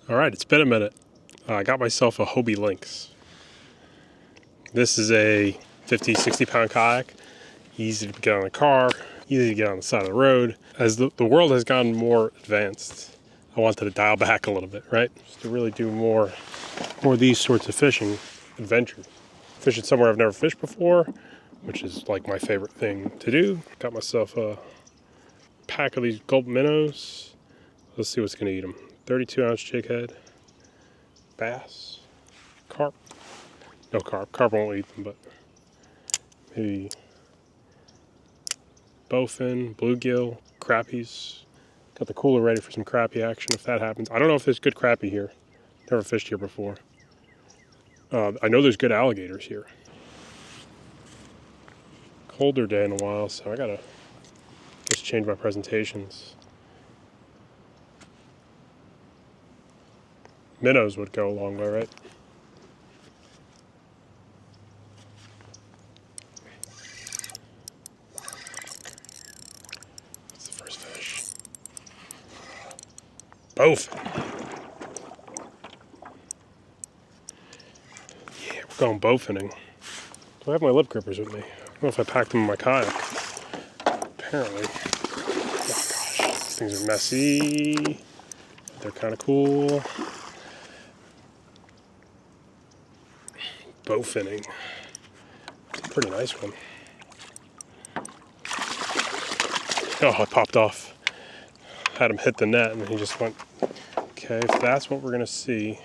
All right, it's been a minute. I got myself a Hobie lynx. This is a 50, 60 pound kayak. Easy to get on the car, easy to get on the side of the road. As the world has gotten more advanced, I wanted to dial back a little bit, right? Just to really do more of these sorts of fishing adventures. Fishing somewhere I've never fished before, which is like my favorite thing to do. Got myself a pack of these gulp minnows. Let's see what's gonna eat them. 32-ounce jig head, bass, carp. No carp. Carp won't eat them, but maybe bowfin, bluegill, crappies. Got the cooler ready for some crappie action if that happens. I don't know if there's good crappie here. Never fished here before. I know there's good alligators here. Colder day in a while, so I gotta just change my presentations. Minnows would go a long way, right? That's the first fish. Bowfin. Yeah, we're going bowfinning. Do I have my lip grippers with me? I don't know if I packed them in my kayak. Apparently. Oh gosh, these things are messy. They're kind of cool. Bowfinning. It's a pretty nice one. Oh, it popped off. Had him hit the net and he just went. Okay, if that's what we're gonna see.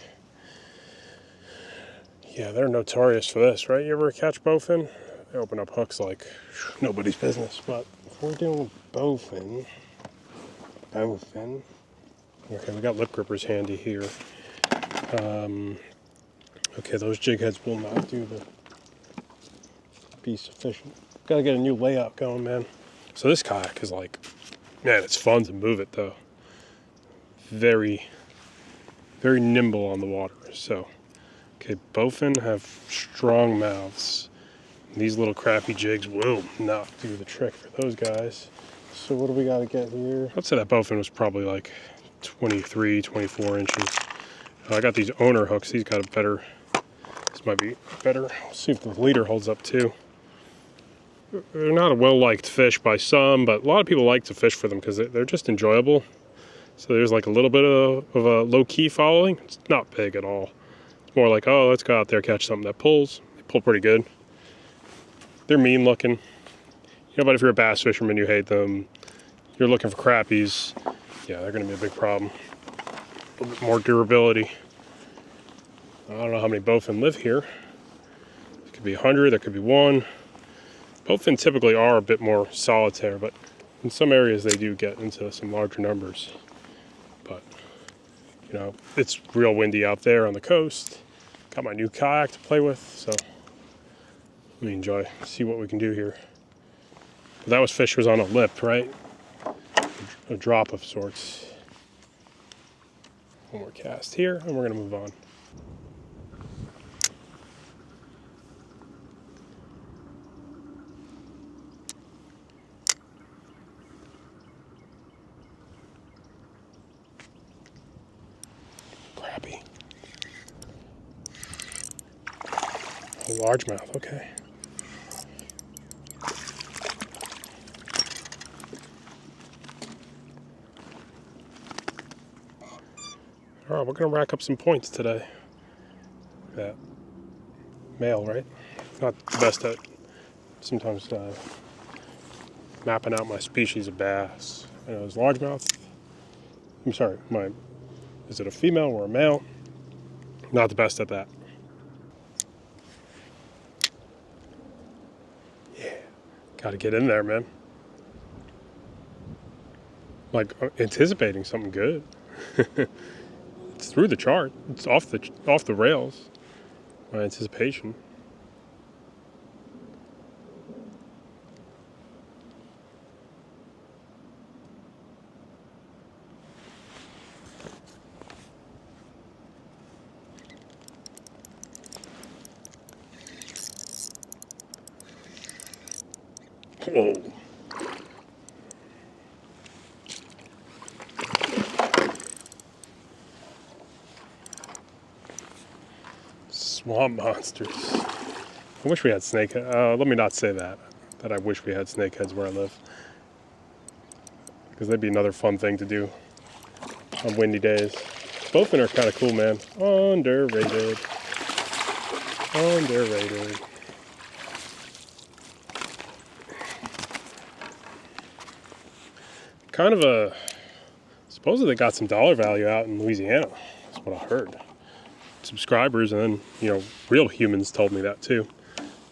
Yeah, they're notorious for this, right? You ever catch bowfin? They open up hooks like nobody's business. But if we're doing bowfin. Okay, we got lip grippers handy here. Okay, those jig heads will not be sufficient. Gotta get a new layout going, man. So this kayak is like, man, it's fun to move it though. Very, very nimble on the water. So, okay, bowfin have strong mouths. These little crappie jigs will not do the trick for those guys. So what do we gotta get here? I'd say that bowfin was probably like 23, 24 inches. I got these owner hooks. These got a better, this might be better. We'll see if the leader holds up too. They're not a well-liked fish by some, but a lot of people like to fish for them because they're just enjoyable. So there's like a little bit of a low-key following. It's not big at all. It's more like, oh, let's go out there, catch something that pulls. They pull pretty good. They're mean looking. You know, but if you're a bass fisherman, you hate them. You're looking for crappies. Yeah, they're gonna be a big problem. A little bit more durability. I don't know how many bowfin live here. There could be 100, there could be 1. Bowfin typically are a bit more solitaire, but in some areas they do get into some larger numbers. But, you know, it's real windy out there on the coast. Got my new kayak to play with, so let me see what we can do here. But that fish was on a lip, right? A drop of sorts. One more cast here, and we're gonna move on. Crappie. A largemouth, okay. All right, we're gonna rack up some points today. That male, right? Not the best at sometimes mapping out my species of bass. I know it's largemouth. I'm sorry, is it a female or a male? Not the best at that. Yeah, gotta get in there, man. Like anticipating something good. It's through the chart. It's off the rails. My anticipation. Whoa. swamp monsters. I wish we had snakeheads. Let me not say that I wish we had snakeheads where I live. Because that'd be another fun thing to do on windy days. Both of them are kind of cool, man. Underrated. Underrated. Kind of a... Supposedly they got some dollar value out in Louisiana. That's what I heard. Subscribers and then, you know, real humans told me that too.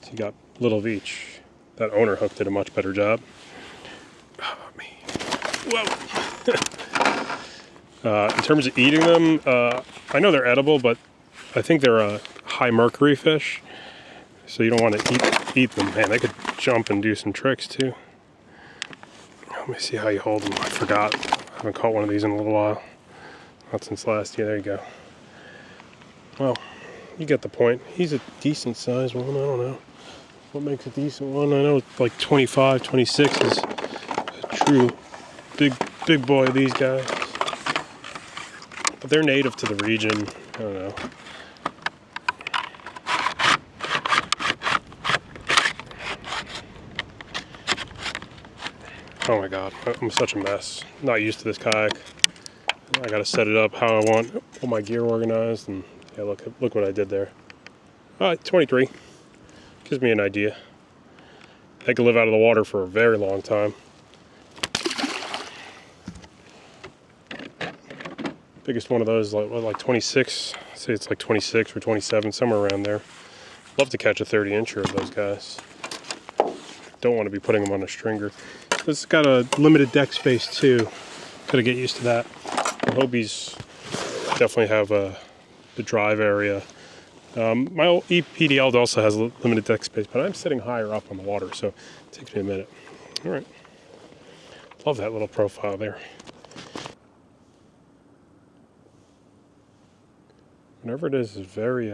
So you got a little of each. That owner hook did a much better job. Oh, me. Whoa. In terms of eating them, I know they're edible, but I think they're a high mercury fish. So you don't want to eat them. Man, they could jump and do some tricks too. Let me see how you hold them. I forgot. I haven't caught one of these in a little while. Not since last year. There you go. Well, you get the point. He's a decent sized one. I don't know what makes a decent one. I know like 25, 26 is a true big boy of these guys. But they're native to the region. I don't know. Oh my god, I'm such a mess. Not used to this kayak. I gotta set it up how I want all my gear organized, and yeah, look what I did there. 23. Gives me an idea. They can live out of the water for a very long time. Biggest one of those is like 26. I'd say it's like 26 or 27, somewhere around there. Love to catch a 30-incher of those guys. Don't want to be putting them on a stringer. It's got a limited deck space too. Gotta get used to that. The Hobies definitely have the drive area. My old EPDL also has limited deck space, but I'm sitting higher up on the water, so it takes me a minute. All right. Love that little profile there. Whatever it is very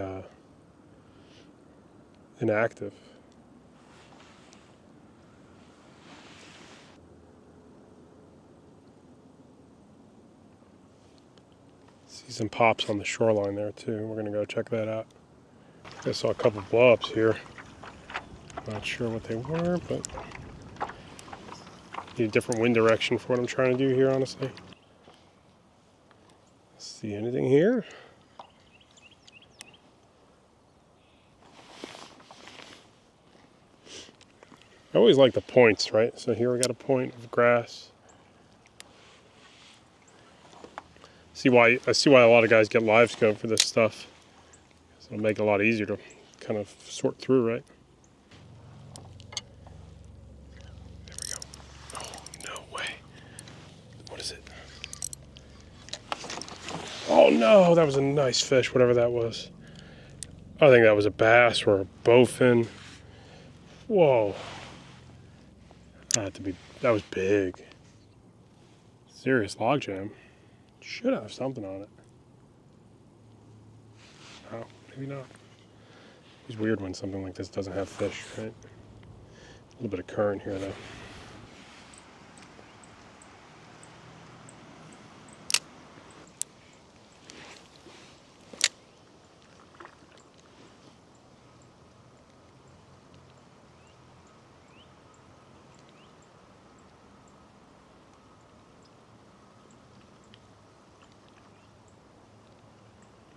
inactive. See some pops on the shoreline there too. We're gonna go check that out. I saw a couple blow-ups here. Not sure what they were, but need a different wind direction for what I'm trying to do here, honestly. See anything here? I always like the points, right? So here we got a point of grass. I see why a lot of guys get live scope for this stuff. It'll make it a lot easier to kind of sort through, right? There we go. Oh, no way. What is it? Oh no, that was a nice fish, whatever that was. I think that was a bass or a bowfin. Whoa. That was big. Serious logjam. Should have something on it. Oh, maybe not. It's weird when something like this doesn't have fish, right? A little bit of current here, though.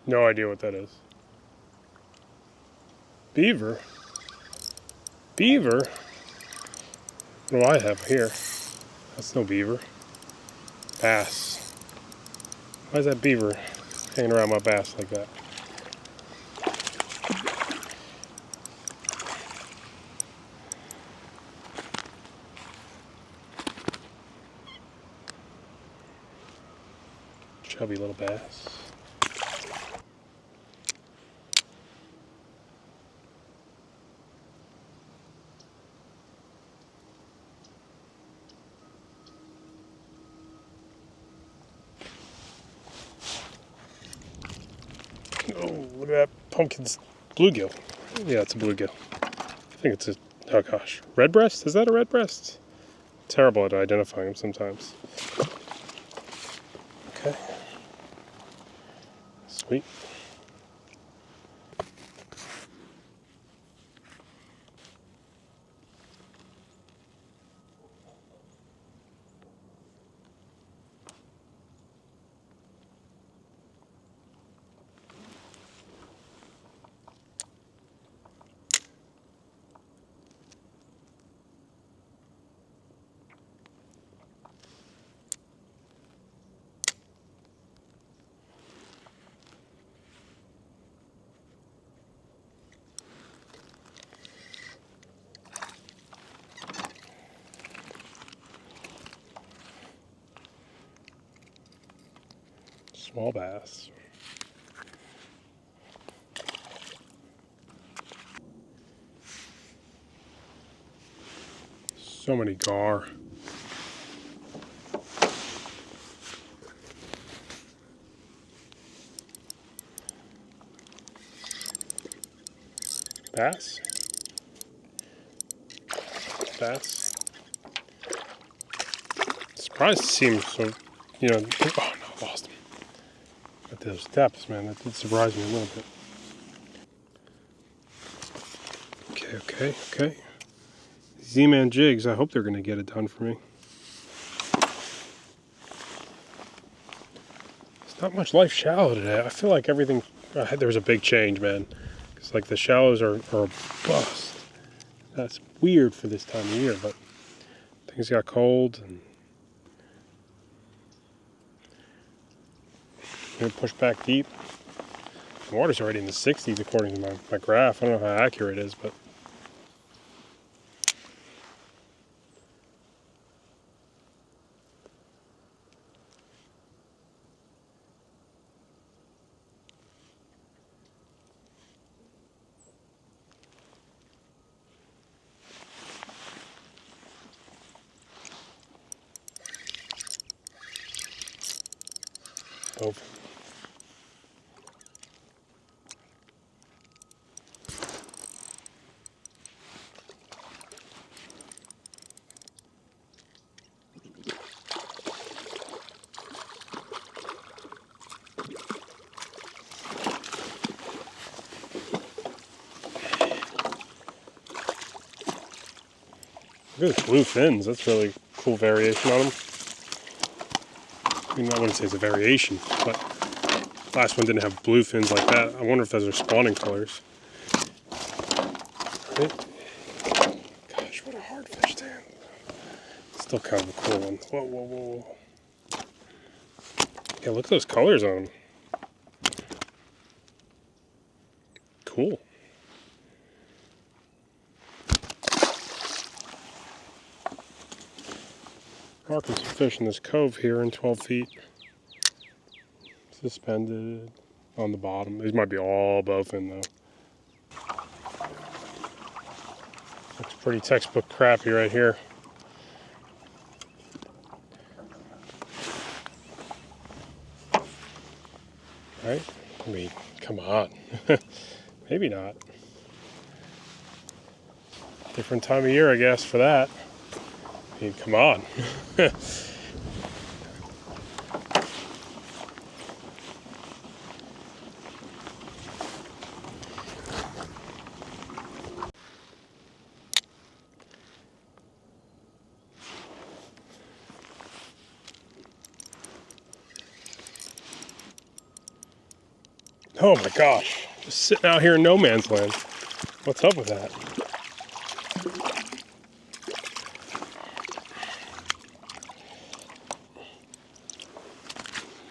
No idea what that is. Beaver? Beaver? What do I have here? That's no beaver. Bass. Why is that beaver hanging around my bass like that? Chubby little bass. Oh, look at that pumpkin's bluegill. Yeah, it's a bluegill. I think it's oh gosh, red breast? Is that a red breast? Terrible at identifying them sometimes. Okay. Sweet. Small bass. So many gar. Bass. Bass. Surprised to see him so, you know, oh no, lost him. At those depths, man, that did surprise me a little bit. Okay. Z-Man Jigs, I hope they're going to get it done for me. There's not much life shallow today. I feel like everything, there was a big change, man. It's like the shallows are a bust. That's weird for this time of year, but things got cold and pushed back deep. The water's already in the 60s according to my graph. I don't know how accurate it is, but open. Look at the blue fins. That's really cool variation on them. I mean, I wouldn't say it's a variation, but last one didn't have blue fins like that. I wonder if those are spawning colors. Right? Gosh, what a hard fish stand. Still kind of a cool one. Whoa. Yeah, look at those colors on them. Cool. Marking some fish in this cove here in 12 feet. Suspended on the bottom. These might be all bowfin though. Looks pretty textbook crappie right here. Right? I mean, come on. Maybe not. Different time of year, I guess, for that. I mean, come on. Oh my gosh. Just sitting out here in no man's land. What's up with that?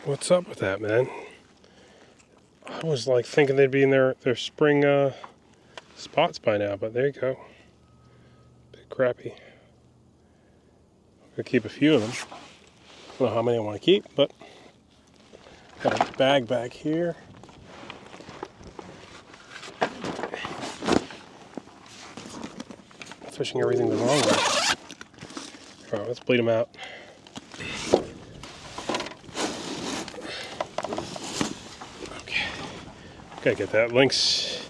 What's up with that, man? I was like thinking they'd be in their spring spots by now, but there you go. Big crappie. I'm gonna keep a few of them. I don't know how many I want to keep, but got a bag back here. Fishing everything the wrong way. Alright, let's bleed them out. Gotta get that lynx.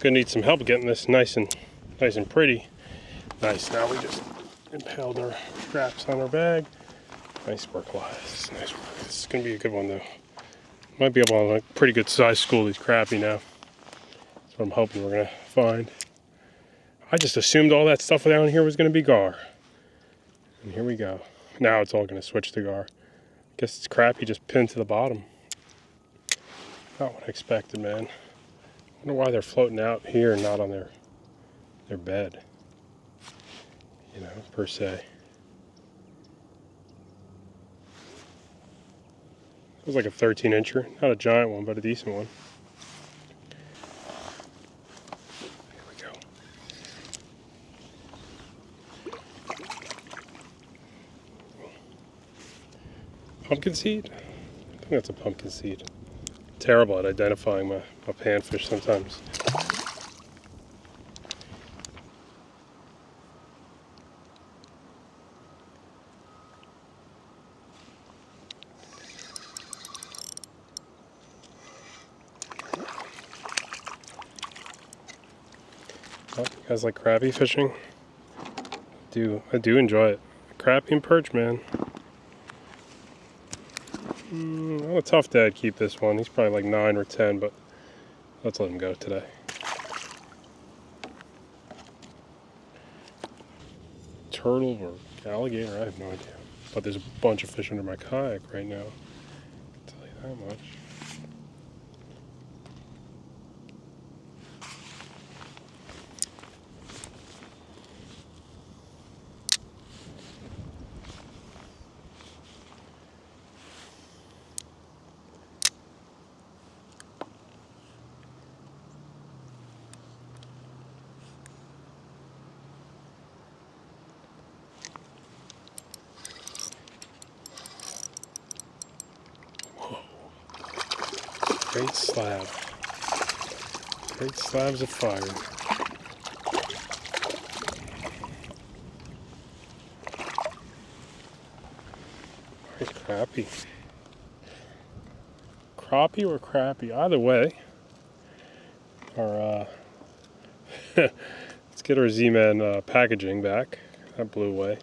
Gonna need some help getting this nice and pretty. Nice. Now we just impaled our straps on our bag. Nice work, guys. Nice work. This is gonna be a good one though. Might be able to like pretty good size school these crappie now. That's what I'm hoping we're gonna find. I just assumed all that stuff down here was gonna be gar. And here we go. Now it's all gonna switch to gar. Guess it's crappie just pinned to the bottom. Not what I expected, man. I wonder why they're floating out here and not on their bed. You know, per se. It was like a 13-incher. Not a giant one, but a decent one. Here we go. Pumpkin seed? think that's a pumpkin seed. Terrible at identifying my panfish sometimes. Oh, you guys like crappie fishing? I do enjoy it. Crappie and perch, man. I'm a tough day to keep this one. He's probably like 9 or 10, but let's let him go today. Turtle or alligator, I have no idea. But there's a bunch of fish under my kayak right now. I'll tell you that much. Great slab. Great slabs of fire. Nice crappie. Crappie or crappie? Either way. Our let's get our Z-Man packaging back. That blew away.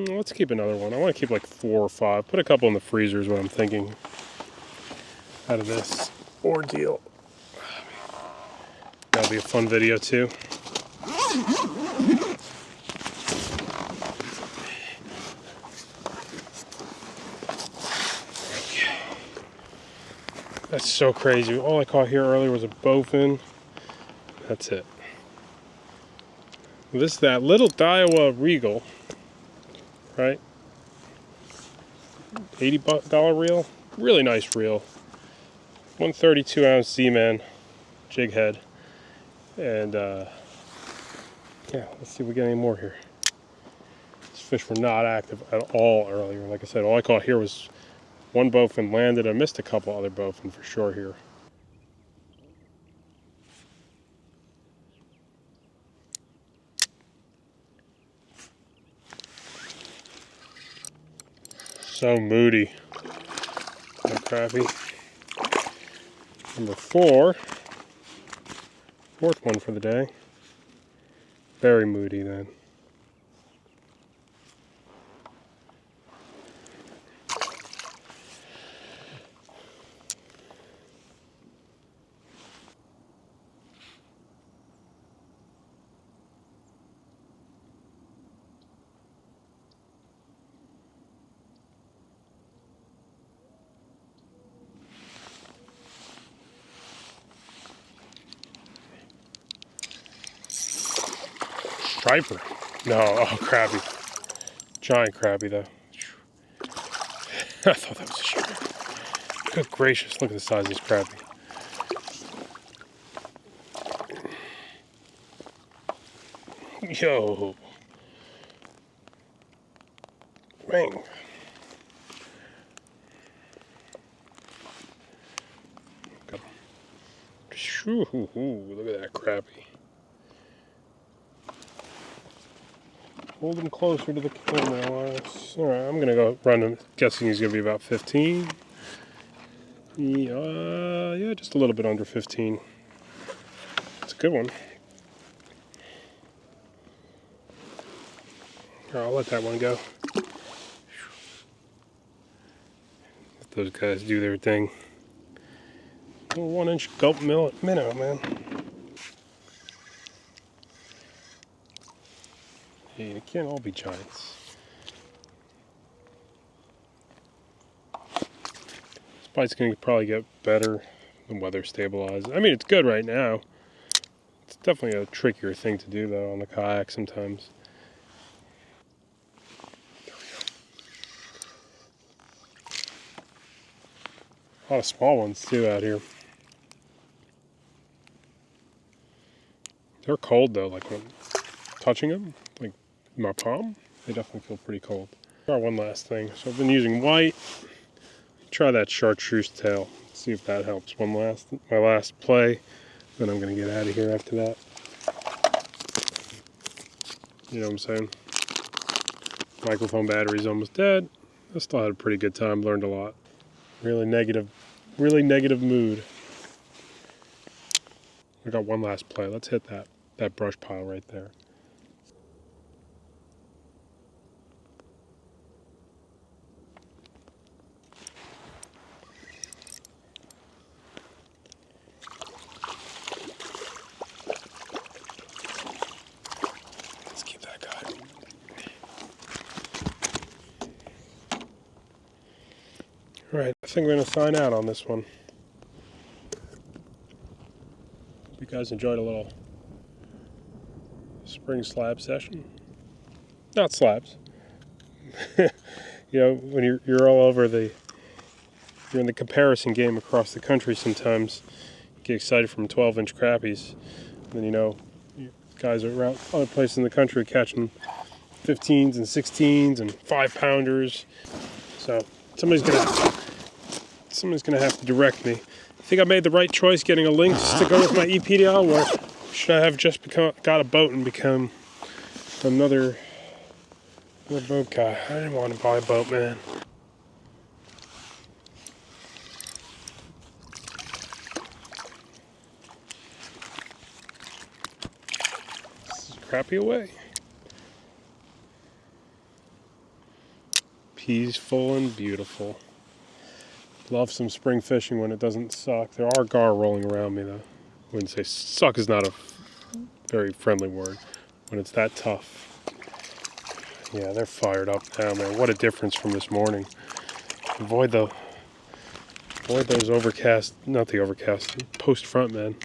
Let's keep another one. I want to keep like 4 or 5. Put a couple in the freezer is what I'm thinking out of this ordeal. That'll be a fun video too. Okay. That's so crazy. All I caught here earlier was a bowfin. That's it. This is that little Daiwa Regal. Right? $80 reel. Really nice reel. 132 ounce Z-Man jig head. And yeah, let's see if we get any more here. These fish were not active at all earlier. Like I said, all I caught here was one bowfin landed. I missed a couple other bowfin for sure here. So moody. No crappie. Number 4. Fourth one for the day. Very moody then. Striper. No, oh, crappie. Giant crappie, though. I thought that was a striper. Good gracious, look at the size of this crappie. Yo. Ring. Look at that crappie. Hold him closer to the camera, Elias. Alright, I'm gonna go run him. Guessing he's gonna be about 15. Yeah, just a little bit under 15. It's a good one. Here, I'll let that one go. Let those guys do their thing. A 1-inch gulp minnow, man. Hey, they can't all be giants. This bite's going to probably get better when weather stabilizes. I mean, it's good right now. It's definitely a trickier thing to do, though, on the kayak sometimes. There we go. A lot of small ones, too, out here. They're cold, though, like when touching them, like my palm. They definitely feel pretty cold. Try one last thing. So I've been using white. Try that chartreuse tail. See if that helps. My last play. Then I'm gonna get out of here after that. You know what I'm saying? Microphone battery's almost dead. I still had a pretty good time. Learned a lot. Really negative mood. I got one last play. Let's hit that brush pile right there. Let's keep that guy. All right, I think we're gonna sign out on this one. You guys enjoyed a little spring slab session. Not slabs. You know, when you're all over you're in the comparison game across the country sometimes. You get excited from 12-inch crappies. And then, you know, guys are around other places in the country catching 15s and 16s and 5-pounders. So somebody's gonna have to direct me. I think I made the right choice getting a lynx to go with my EPDL, or should I have just got a boat and become another boat guy? I didn't want to buy a boat, man. This is Crappie away. Peaceful and beautiful. Love some spring fishing when it doesn't suck. There are gar rolling around me, though. I wouldn't say suck is not a very friendly word. When it's that tough. Yeah, they're fired up now, man. What a difference from this morning. Avoid those overcast, not the overcast, post front, man.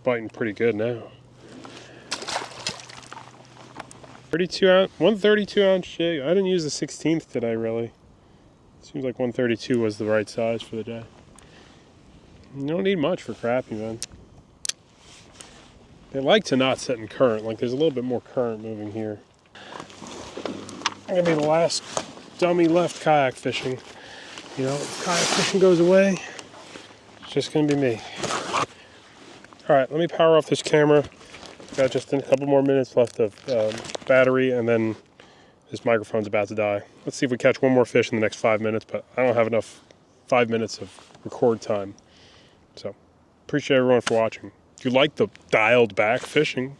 Biting pretty good now. 132 ounce jig. I didn't use the 16th today, really. Seems like 132 was the right size for the day. You don't need much for crappie, man. They like to not set in current. Like, there's a little bit more current moving here. I'm gonna be the last dummy left kayak fishing. You know, if kayak fishing goes away, it's just gonna be me. All right, let me power off this camera. Got just a couple more minutes left of battery, and then this microphone's about to die. Let's see if we catch one more fish in the next 5 minutes, but I don't have enough 5 minutes of record time. So, appreciate everyone for watching. If you like the dialed back fishing,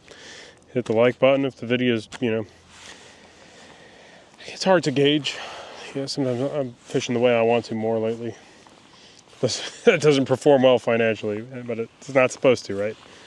hit the like button. If the video's, you know, it's hard to gauge. Yeah, sometimes I'm fishing the way I want to more lately. That doesn't perform well financially, but it's not supposed to, right?